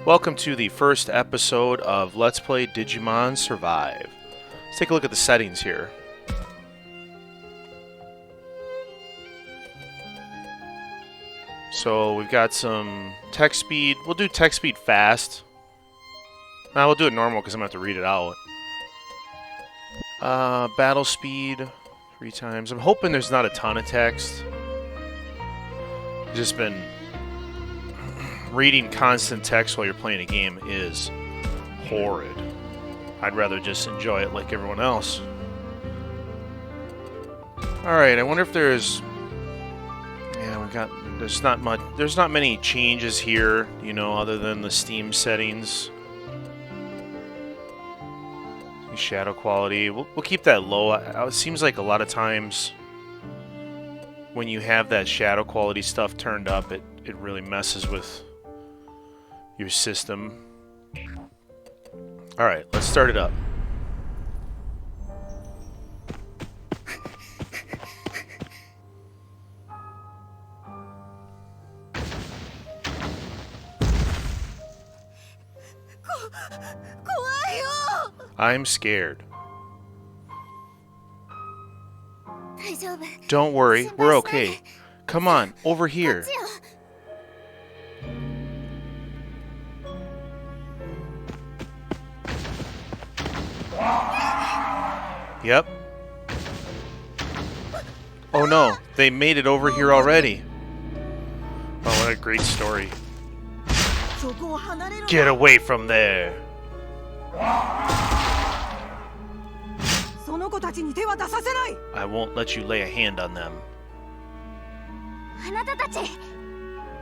Welcome to the first episode of Let's Play Digimon Survive. Let's take a look at the settings here. So we've got some text speed. We'll do text speed fast. Nah, we'll do it normal because I'm going to have to read it out. Battle speed 3 times. I'm hoping there's not a ton of text. Just been reading constant text while you're playing a game is horrid. I'd rather just enjoy it like everyone else. Alright, I wonder if there's... Yeah, we got... There's not much... There's not many changes here, you know, other than the Steam settings. Shadow quality. We'll keep that low. It seems like a lot of times when you have that shadow quality stuff turned up, it really messes with your system. Alright, let's start it up. I'm scared. Don't worry, we're okay. Come on, over here. Yep. Oh no, they made it over here already. Oh, what a great story. Get away from there. I won't let you lay a hand on them.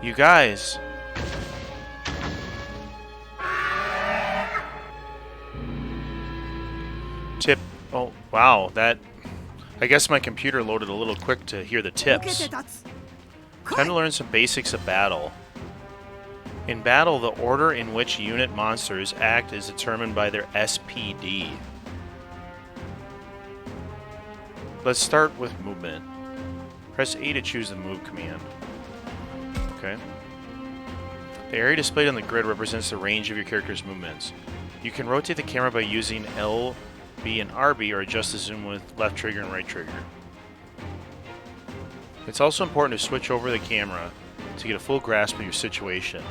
You guys. Tip. Oh, wow. That... I guess my computer loaded a little quick to hear the tips. Time to learn some basics of battle. In battle, the order in which unit monsters act is determined by their SPD. Let's start with movement. Press A to choose the move command. Okay. The area displayed on the grid represents the range of your character's movements. You can rotate the camera by using L, B, and RB, or adjust the zoom with left trigger and right trigger. It's also important to switch over the camera to get a full grasp of your situation.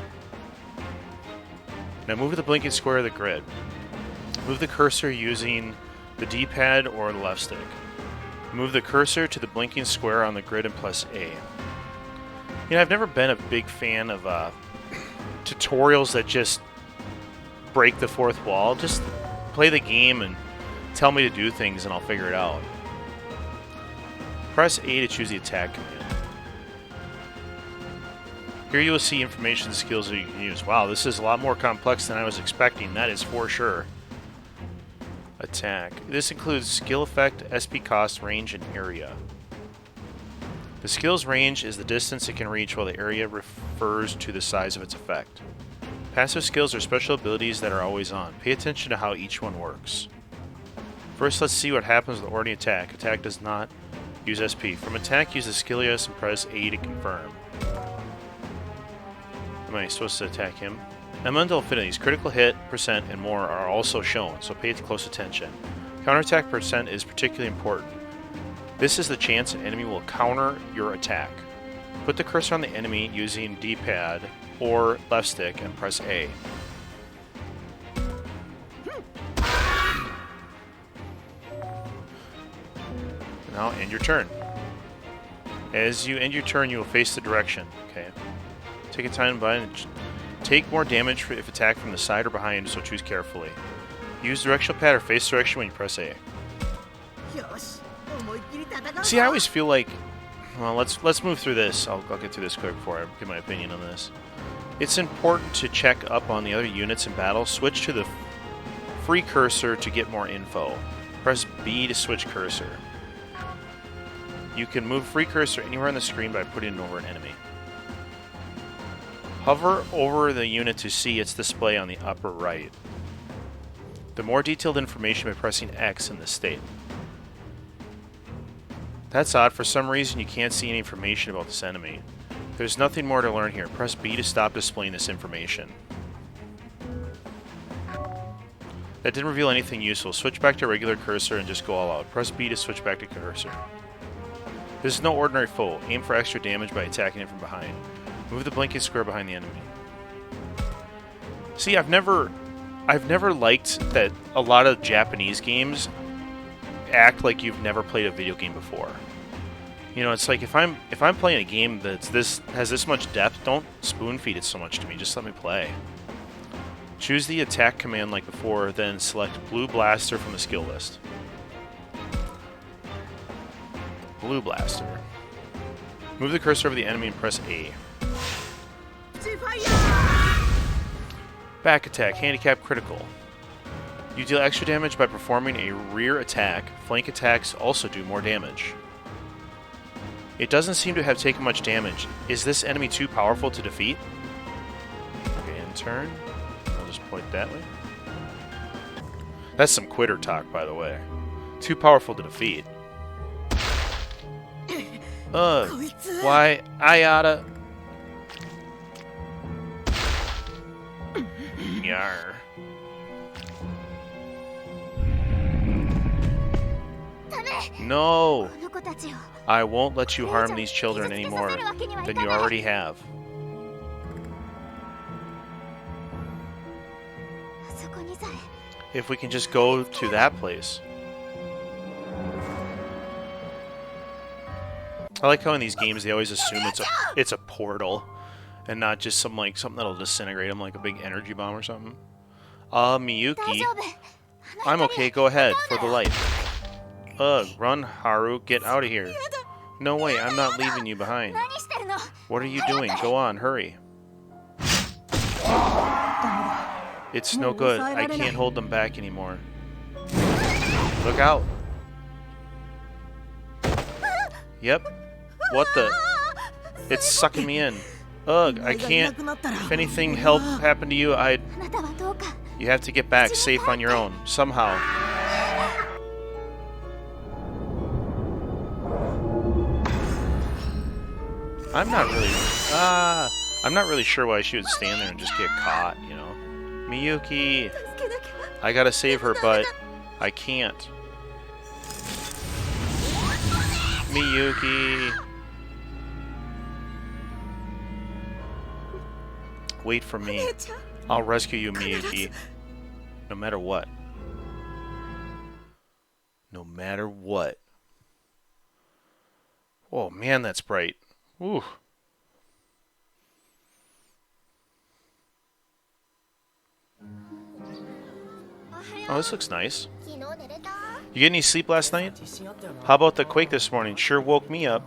Now move to the blinking square of the grid. Move the cursor using the D-pad or the left stick. Move the cursor to the blinking square on the grid and press A. You know, I've never been a big fan of tutorials that just break the fourth wall. Just play the game and tell me to do things and I'll figure it out. Press A to choose the attack command. Here you will see information and skills that you can use. Wow, this is a lot more complex than I was expecting, that is for sure. Attack. This includes skill effect, SP cost, range, and area. The skill's range is the distance it can reach, while the area refers to the size of its effect. Passive skills are special abilities that are always on. Pay attention to how each one works. First, let's see what happens with the ordinary attack. Attack does not use SP. From attack, use the skill ES and press A to confirm. Am I supposed to attack him? Elemental affinities, critical hit, percent, and more are also shown, so pay close attention. Counterattack percent is particularly important. This is the chance an enemy will counter your attack. Put the cursor on the enemy using D-pad or left stick and press A. Now end your turn. As you end your turn, you will face the direction. Okay. Take a time button. Take more damage if attacked from the side or behind, so choose carefully. Use directional pad or face direction when you press A. See, I always feel like... Well, let's move through this. I'll get through this quick before I give my opinion on this. It's important to check up on the other units in battle. Switch to the free cursor to get more info. Press B to switch cursor. You can move free cursor anywhere on the screen by putting it over an enemy. Hover over the unit to see its display on the upper right. The more detailed information by pressing X in this state. That's odd. For some reason, you can't see any information about this enemy. There's nothing more to learn here. Press B to stop displaying this information. That didn't reveal anything useful. Switch back to regular cursor and just go all out. Press B to switch back to cursor. This is no ordinary foe. Aim for extra damage by attacking it from behind. Move the blinking square behind the enemy. See, I've never liked that a lot of Japanese games act like you've never played a video game before. You know, it's like if I'm playing a game that's has this much depth, don't spoon feed it so much to me. Just let me play. Choose the attack command like before, then select Blue Blaster from the skill list. Blue Blaster. Move the cursor over the enemy and press A. Back attack, handicap critical. You deal extra damage by performing a rear attack. Flank attacks also do more damage. It doesn't seem to have taken much damage. Is this enemy too powerful to defeat? Okay, and turn. I'll just point that way. That's some quitter talk, by the way. Too powerful to defeat. Why? I oughta... Yarr. No! I won't let you harm these children any more than you already have. If we can just go to that place. I like how in these games they always assume it's a portal and not just something that'll disintegrate them like a big energy bomb or something. Miyuki. I'm okay, go ahead, for the light. Run, Haru, get out of here. No way, I'm not leaving you behind. What are you doing? Go on, hurry. It's no good. I can't hold them back anymore. Look out. Yep. What the? It's sucking me in. Ugh, I can't. If anything happened to you, you have to get back safe on your own. Somehow. I'm not really sure why she would stand there and just get caught, you know. Miyuki! I gotta save her, but I can't. Miyuki! Wait for me. I'll rescue you, Miyuki. No matter what. No matter what. Oh man, that's bright. Ooh. Oh, this looks nice. You get any sleep last night? How about the quake this morning? Sure woke me up.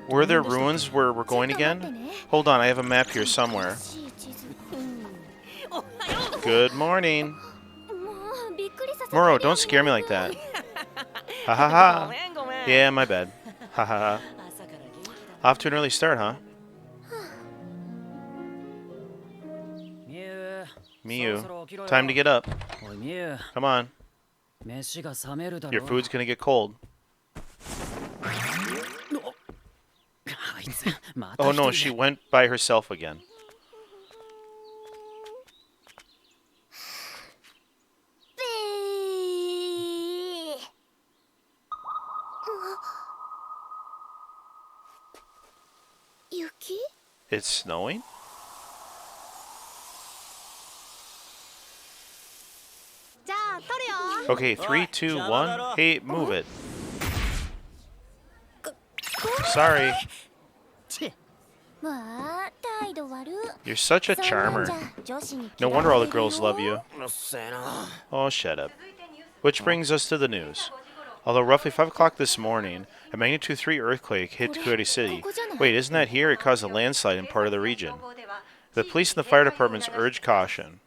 Were there ruins where we're going again? Hold on, I have a map here somewhere. Good morning. Moro, don't scare me like that. Ha ha ha. Yeah, my bad. Ha ha ha. Off to an early start, huh? Miyu, time to get up. Come on. Your food's gonna get cold. Oh no, she went by herself again. It's snowing? Okay, 3, 2, 1. Hey, move it. Sorry. You're such a charmer. No wonder all the girls love you. Oh, shut up. Which brings us to the news. Although roughly 5 o'clock this morning, a magnitude 3 earthquake hit Kyoto City. Wait, isn't that here? It caused a landslide in part of the region. The police and the fire departments urge caution.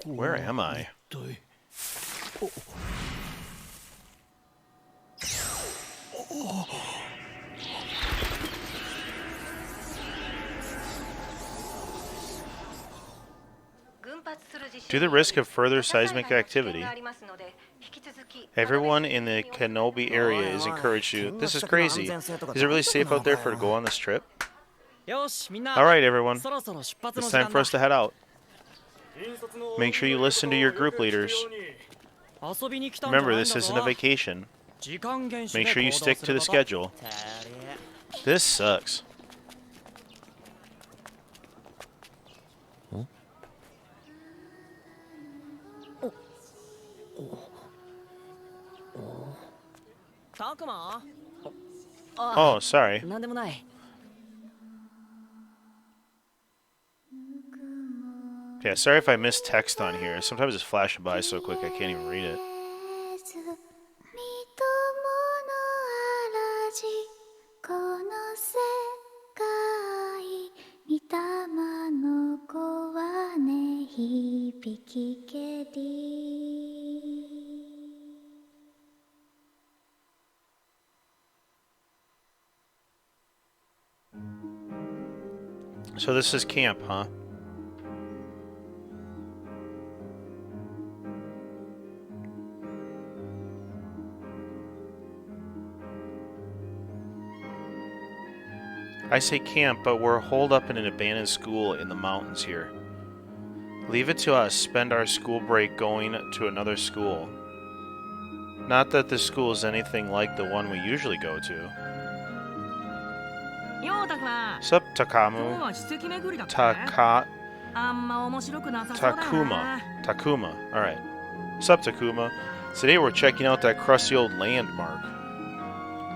Where am I? Due to the risk of further seismic activity, Everyone in the Kenobi area is encouraged to. This is crazy. Is it really safe out there for to go on this trip? Alright, everyone. It's time for us to head out. Make sure you listen to your group leaders. Remember, this isn't a vacation. Make sure you stick to the schedule. This sucks. Oh, sorry. Yeah, sorry if I missed text on here. Sometimes it's flashing by so quick I can't even read it. So this is camp, huh? I say camp, but we're holed up in an abandoned school in the mountains here. Leave it to us. Spend our school break going to another school. Not that this school is anything like the one we usually go to. Sup, Takamu? Takuma. Alright. Sup, Takuma? Today we're checking out that crusty old landmark.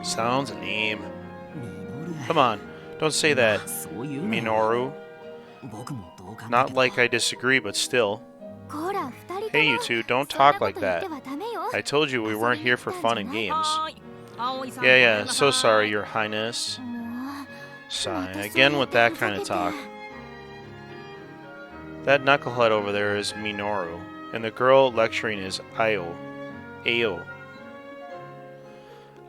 Sounds lame. Come on, don't say that, Minoru. Not like I disagree, but still. Hey, you two, don't talk like that. I told you we weren't here for fun and games. Yeah, so sorry, Your Highness. Sigh, again with that kind of talk. That knucklehead over there is Minoru, and the girl lecturing is Ao.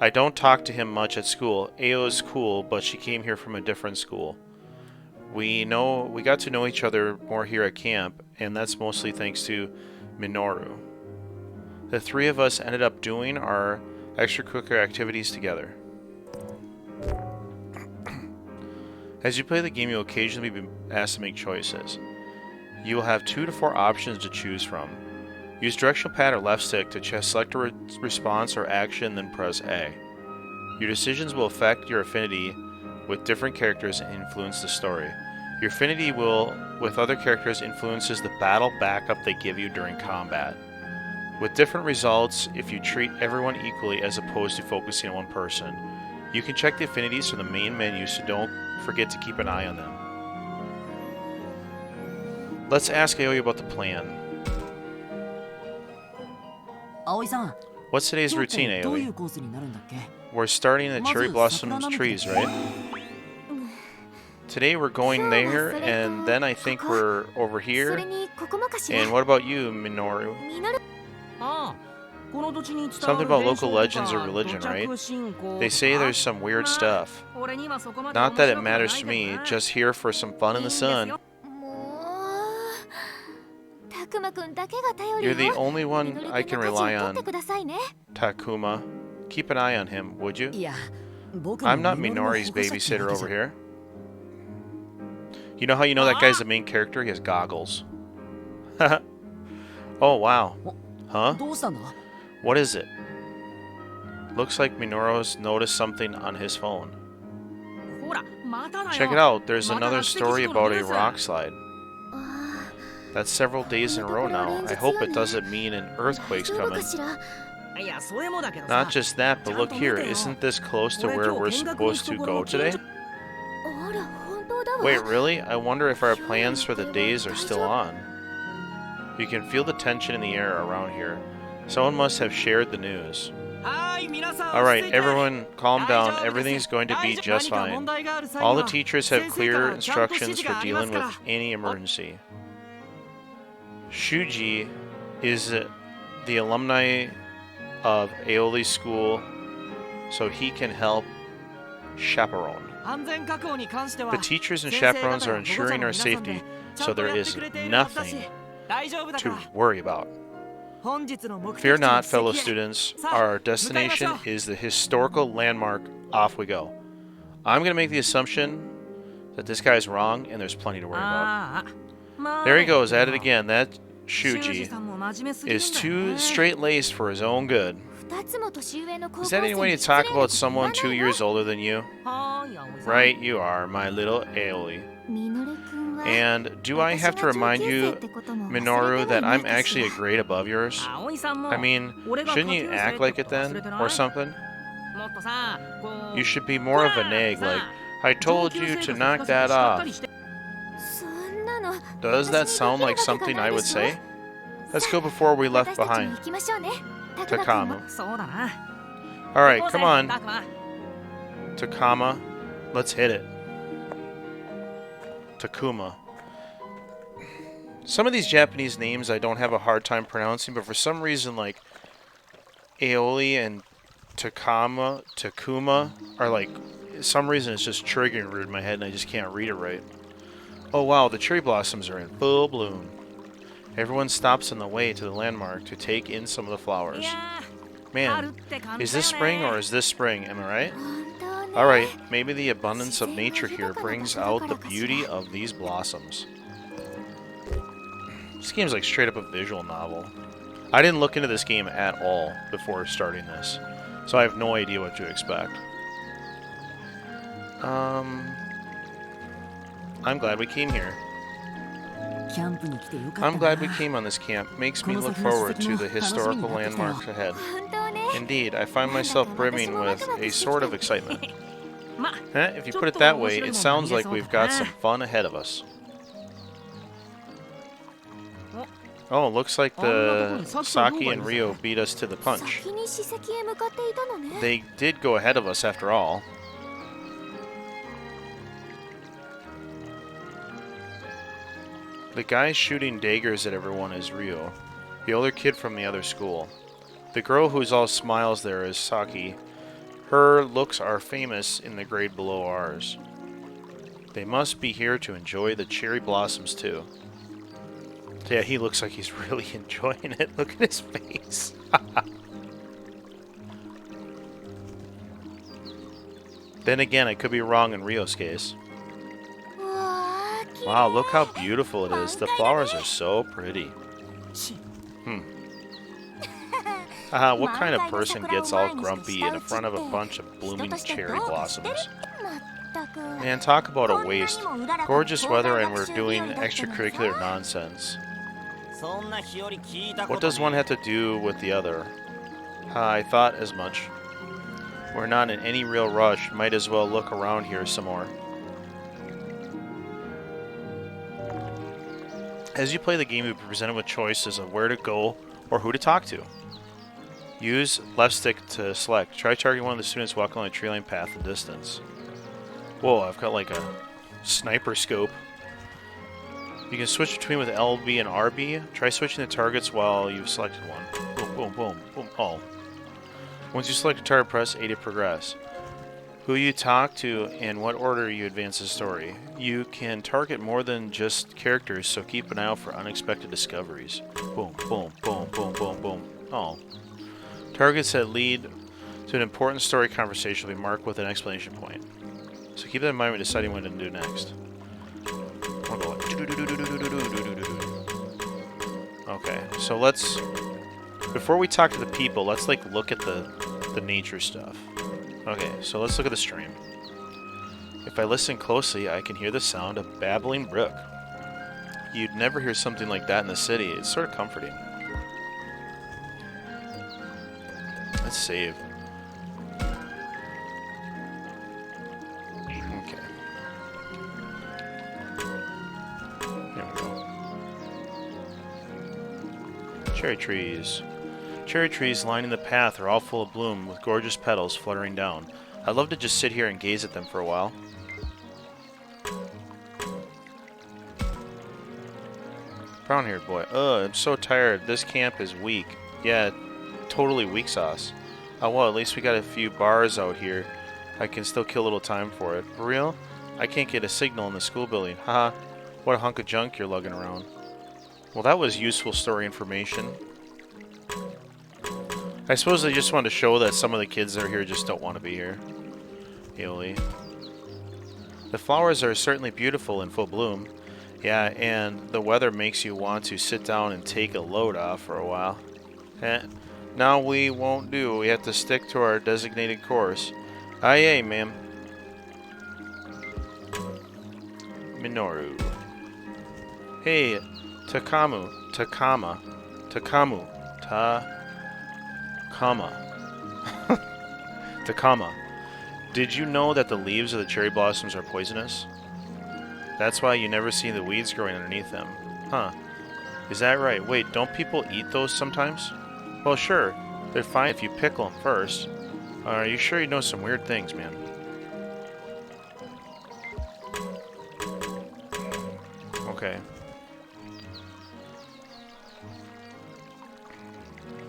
I don't talk to him much at school. Ao is cool, but she came here from a different school. We got to know each other more here at camp, and that's mostly thanks to Minoru. The three of us ended up doing our extracurricular activities together. As you play the game, you'll occasionally be asked to make choices. You will have 2 to 4 options to choose from. Use directional pad or left stick to select a response or action, then press A. Your decisions will affect your affinity with different characters and influence the story. Your affinity with other characters influences the battle backup they give you during combat. With different results if you treat everyone equally as opposed to focusing on one person. You can check the affinities from the main menu, so don't forget to keep an eye on them. Let's ask Aoi about the plan. What's today's routine, Aoi? We're starting at Cherry Blossom's trees, right? Today we're going there, and then I think we're over here. And what about you, Minoru? Something about local legends or religion, right? They say there's some weird stuff. Not that it matters to me, just here for some fun in the sun. You're the only one I can rely on, Takuma. Keep an eye on him, would you? I'm not Minori's babysitter over here. You know how you know that guy's the main character? He has goggles. Oh, wow. Huh? What is it? Looks like Minoru's noticed something on his phone. Check it out. There's another story about a rock slide. That's several days in a row now. I hope it doesn't mean an earthquake's coming. Not just that, but look here. Isn't this close to where we're supposed to go today? Wait, really? I wonder if our plans for the days are still on. You can feel the tension in the air around here. Someone must have shared the news. Alright, everyone, calm down. Everything's going to be just fine. All the teachers have clear instructions for dealing with any emergency. Shuji is the alumni of Aoli's school, so he can help chaperone. The teachers and chaperones are ensuring our safety, so there is nothing to worry about. Fear not, fellow students. Our destination is the historical landmark. Off we go. I'm going to make the assumption that this guy's wrong, and there's plenty to worry about. There he goes, at it again. That Shuji is too straight-laced for his own good. Is that any way to talk about someone 2 years older than you? Right, you are, my little Aoi. And do I have to remind you, Minoru, that I'm actually a grade above yours? I mean, shouldn't you act like it then, or something? You should be more of a nag, like, I told you to knock that off. Does that sound like something I would say? Let's go before we left behind. Takama. Alright, come on. Takama, let's hit it. Takuma. Some of these Japanese names I don't have a hard time pronouncing, but for some reason, like, Aoi and Takuma are like, some reason it's just triggering weird in my head and I just can't read it right. Oh wow, the cherry blossoms are in full bloom. Everyone stops on the way to the landmark to take in some of the flowers. Man, is this spring or is this spring, am I right? Alright, maybe the abundance of nature here brings out the beauty of these blossoms. This game's like straight up a visual novel. I didn't look into this game at all before starting this, so I have no idea what to expect. I'm glad we came here. I'm glad we came on this camp. Makes me look forward to the historical landmarks ahead. Indeed, I find myself brimming with a sort of excitement. If you put it that way, it sounds like we've got some fun ahead of us. Oh, looks like the Saki and Ryo beat us to the punch. They did go ahead of us after all. The guy shooting daggers at everyone is Ryo, the older kid from the other school. The girl who's all smiles there is Saki. Her looks are famous in the grade below ours. They must be here to enjoy the cherry blossoms too. Yeah, he looks like he's really enjoying it. Look at his face. Then again, I could be wrong in Ryo's case. Wow, look how beautiful it is. The flowers are so pretty. What kind of person gets all grumpy in front of a bunch of blooming cherry blossoms? Man, talk about a waste. Gorgeous weather and we're doing extracurricular nonsense. What does one have to do with the other? I thought as much. We're not in any real rush. Might as well look around here some more. As you play the game, you'll be presented with choices of where to go or who to talk to. Use left stick to select. Try targeting one of the students walking along a tree line path in distance. Whoa, I've got like a sniper scope. You can switch between with LB and RB. Try switching the targets while you've selected one. Boom, boom, boom, boom. Oh. Once you select a target, press A to progress. Who you talk to and what order you advance the story. You can target more than just characters, so keep an eye out for unexpected discoveries. Boom, boom, boom, boom, boom, boom. Oh. Targets that lead to an important story conversation will be marked with an exclamation point. So keep that in mind when deciding what to do next. I'll go like... Okay, so let's... Before we talk to the people, let's like look at the nature stuff. Okay, so let's look at the stream. If I listen closely, I can hear the sound of babbling brook. You'd never hear something like that in the city. It's sort of comforting. Let's save. Okay. There we go. Cherry trees. Cherry trees lining the path are all full of bloom with gorgeous petals fluttering down. I'd love to just sit here and gaze at them for a while. Brown-haired boy. Ugh, I'm so tired. This camp is weak. Yeah, totally weak sauce. Oh well, at least we got a few bars out here. I can still kill a little time for it. For real? I can't get a signal in the school building. Haha. What a hunk of junk you're lugging around. Well, that was useful story information. I suppose they just want to show that some of the kids that are here just don't want to be here. Aeoli. The flowers are certainly beautiful in full bloom. Yeah, and the weather makes you want to sit down and take a load off for a while. Now we won't do. We have to stick to our designated course. Aye, ma'am. Minoru. Hey, Takama. Takama. Did you know that the leaves of the cherry blossoms are poisonous? That's why you never see the weeds growing underneath them. Huh. Is that right? Wait, don't people eat those sometimes? Well, sure. They're fine if you pickle them first. Are you sure you know some weird things, man? Okay.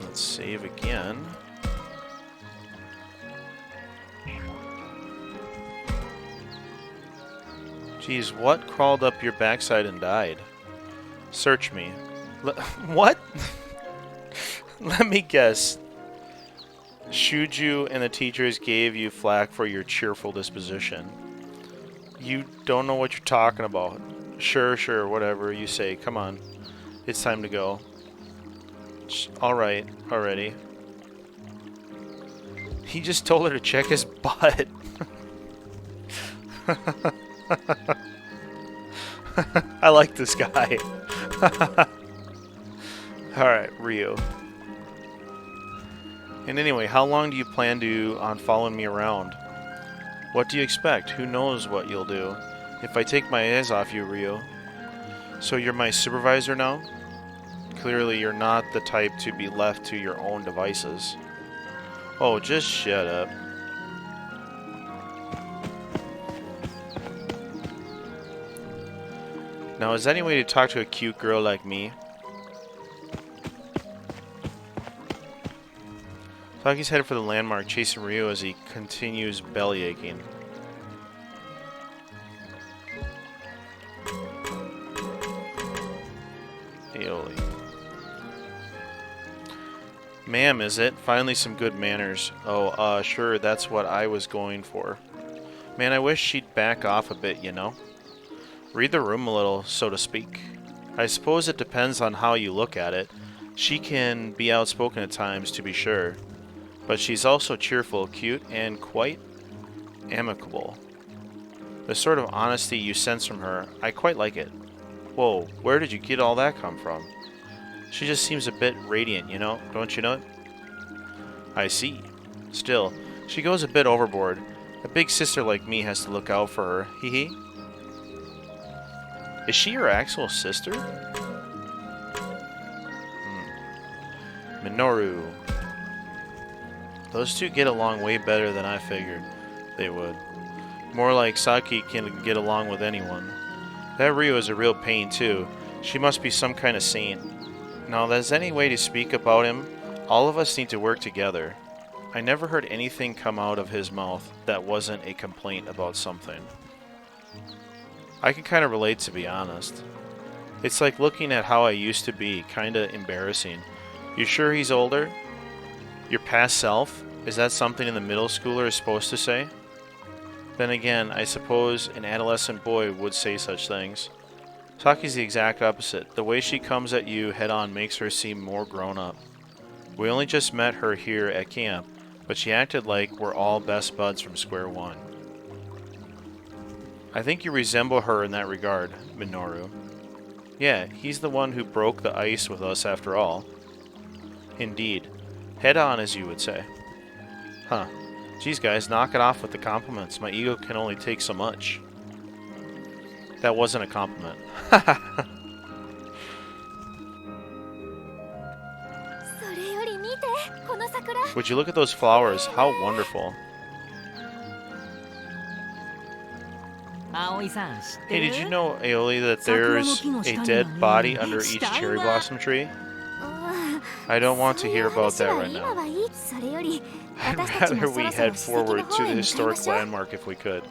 Let's save again. Geez, what crawled up your backside and died? Search me. What? Let me guess. Shuju and the teachers gave you flack for your cheerful disposition. You don't know what you're talking about. Sure, whatever you say. Come on. It's time to go. Alright, already. He just told her to check his butt. I like this guy. Alright, Ryu. And anyway, how long do you plan on following me around? What do you expect? Who knows what you'll do? If I take my eyes off you, Ryu. So you're my supervisor now? Clearly you're not the type to be left to your own devices. Oh, just shut up. Now, is there any way to talk to a cute girl like me? Taki's headed for the landmark, chasing Ryu as he continues belly aching. Aeoli. Ma'am, is it? Finally some good manners. Oh, sure, that's what I was going for. Man, I wish she'd back off a bit, you know? Read the room a little, so to speak. I suppose it depends on how you look at it. She can be outspoken at times, to be sure. But she's also cheerful, cute, and quite amicable. The sort of honesty you sense from her, I quite like it. Whoa, where did you get all that come from? She just seems a bit radiant, you know? Don't you know it? I see. Still, she goes a bit overboard. A big sister like me has to look out for her. Hee hee. Is she your actual sister? Minoru. Those two get along way better than I figured they would. More like Saki can get along with anyone. That Ryu is a real pain too. She must be some kind of saint. Now, if there's any way to speak about him, all of us need to work together. I never heard anything come out of his mouth that wasn't a complaint about something. I can kind of relate, to be honest. It's like looking at how I used to be, kinda embarrassing. You sure he's older? Your past self? Is that something the middle schooler is supposed to say? Then again, I suppose an adolescent boy would say such things. Saki's the exact opposite. The way she comes at you head-on makes her seem more grown-up. We only just met her here at camp, but she acted like we're all best buds from square one. I think you resemble her in that regard, Minoru. Yeah, he's the one who broke the ice with us after all. Indeed. Head-on, as you would say. Huh. Geez, guys, knock it off with the compliments. My ego can only take so much. That wasn't a compliment. Would you look at those flowers? How wonderful. Hey, did you know, Aeoli, that there's a dead body under each cherry blossom tree? I don't want to hear about that right now. I'd rather we head forward to the historic landmark if we could.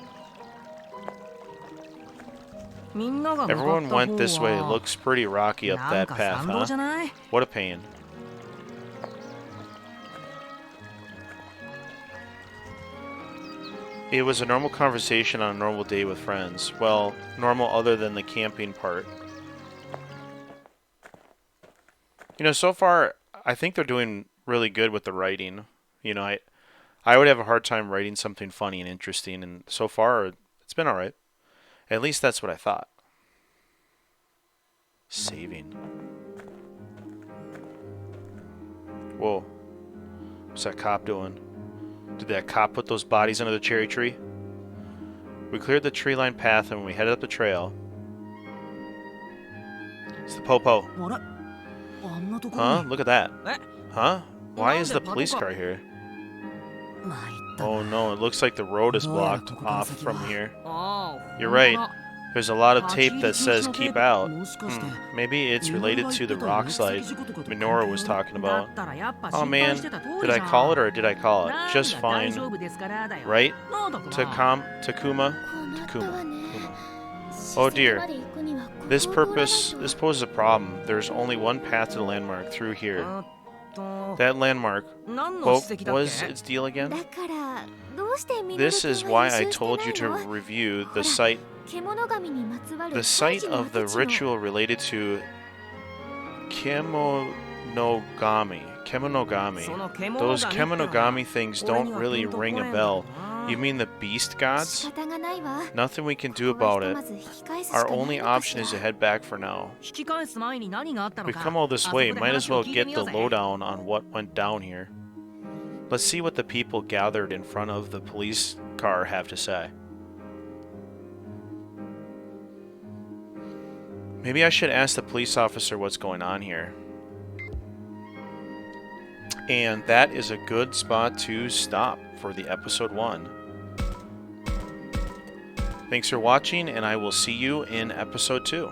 Everyone went this way. It looks pretty rocky up that path, huh? What a pain. It was a normal conversation on a normal day with friends. Well, normal other than the camping part. You know, so far, I think they're doing really good with the writing. You know, I would have a hard time writing something funny and interesting, and so far, it's been alright. At least that's what I thought. Saving. Whoa. What's that cop doing? Did that cop put those bodies under the cherry tree? We cleared the tree-lined path, and when we headed up the trail... It's the Popo. Huh? Look at that. Huh? Why is the police car here? Oh no, it looks like the road is blocked off from here. You're right. There's a lot of tape that says keep out. Maybe it's related to the rock slide Minoru was talking about. Oh man, did I call it or did I call it? Just fine. Right? Takuma? Oh dear. This poses a problem. There's only one path to the landmark, through here. That landmark, what was its deal again? This is why I told you to review the site of the ritual related to Kemonogami. Those Kemonogami things don't really ring a bell. You mean the beast gods? Nothing we can do about it. Our only option is to head back for now. We've come all this way, might as well get the lowdown on what went down here. Let's see what the people gathered in front of the police car have to say. Maybe I should ask the police officer what's going on here. And that is a good spot to stop for the episode 1. Thanks for watching, and I will see you in episode 2.